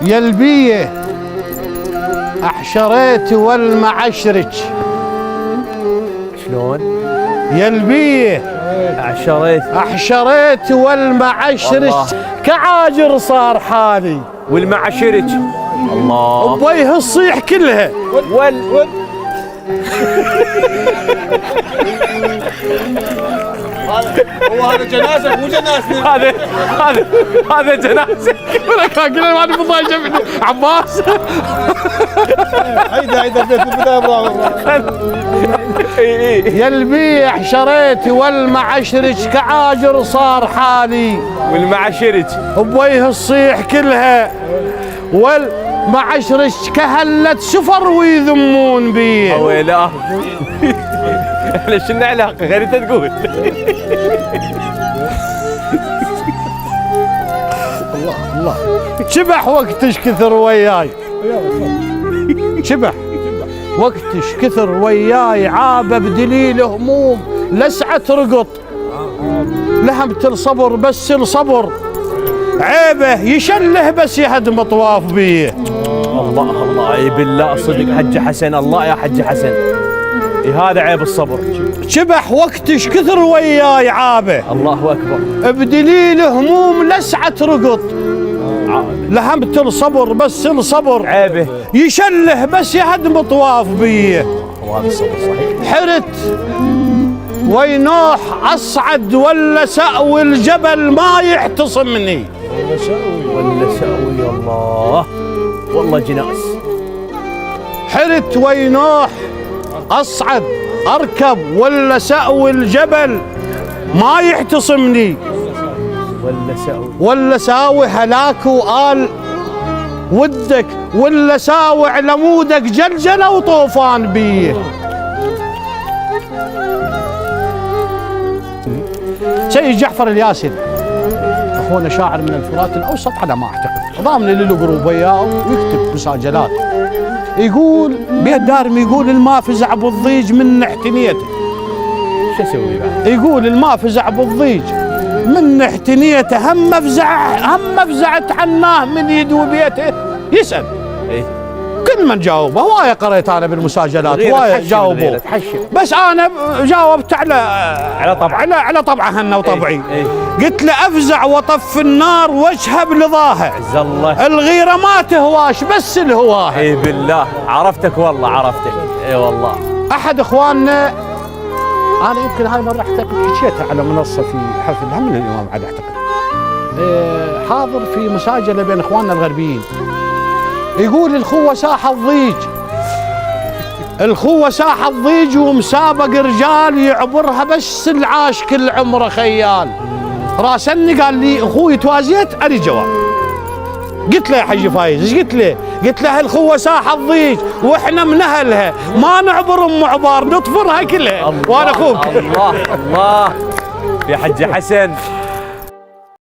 يا البيه احشريت والمعشرك. شلون؟ يا البيه احشريت والمعشرك كعاجر صار حالي والمعشرك الله وبيه الصيح كلها هو هذا جنازه مو جنازه. هذا جنازه. ولك قلنا ما نبي ضايجه عباس. هيدا البيت البدايه برافو. يا البيع شريت والمعشرك كعاجر صار حالي والمعشرك وبويه الصيح كلها والمعشرك كهلت سفر ويذمون بيه. ويلا احنا شنو علاقه غير انت تقول. الله شبح وقتش كثر وياي. شبح وقتش كثر وياي عابه بدليل هموم لسعة رقط لهمت الصبر بس الصبر عيبه يشله بس يهدم طواف بيه. الله اي بالله صدق حج حسن. الله يا حج حسن هذا عيب الصبر. شبح وقتش كثر وياي عابه الله اكبر بدليل هموم لسعة رقط لهمت الصبر بس الصبر عيبه يشله بس يهدم طواف بيه. وهذا الصبر صحيح. حرت وينوح اصعد ولا سأوي الجبل ما يعتصمني. ولا سأوي الله والله جناس. حرت وينوح اصعد اركب ولا سأوي الجبل ما يعتصمني. ولا ساوي هلاك وقال ودك ولا ساوي على مودك جلجله وطوفان بيه. سيد جعفر الياسر اخونا شاعر من الفرات الاوسط على ما اعتقد ضامن لي له جروب وياه ويكتب مساجلات يقول بيه الدارمي يقول الما فزع بالضيج من احتنيته. شو اسوي بعد؟ يقول الما فزع بالضيج من احتنيته هم فزعت عناه من يدوي بيته يسأل. إيه؟ كل من جاوبه هواية قريت انا بالمساجلات هواية جاوبوا بس انا جاوبت على طبعه هن وطبعي. إيه؟ قلت له افزع وطف النار واشهب لظاها. عز الله الغيرة ما تهواش بس الهواها. اي بالله عرفتك والله عرفتك. اي والله احد اخواننا انا يمكن هاي مره حكيتها على منصه في حفل من الامام علي اعتقد حاضر في مساجله بين اخواننا الغربيين يقول الخوه ساحه الضيج. الخوه ساحه الضيج ومسابق رجال يعبرها بس العاش كل عمره خيال. راسلني قال لي اخوي توازيت اريد جواب. قلت له يا حجي فايز ايش قلت له؟ قلت له الخوه ساحه الضيج واحنا من اهلها ما نعبر ام عبار نطفرها كلها. وانا اخوك الله يا حجي حسن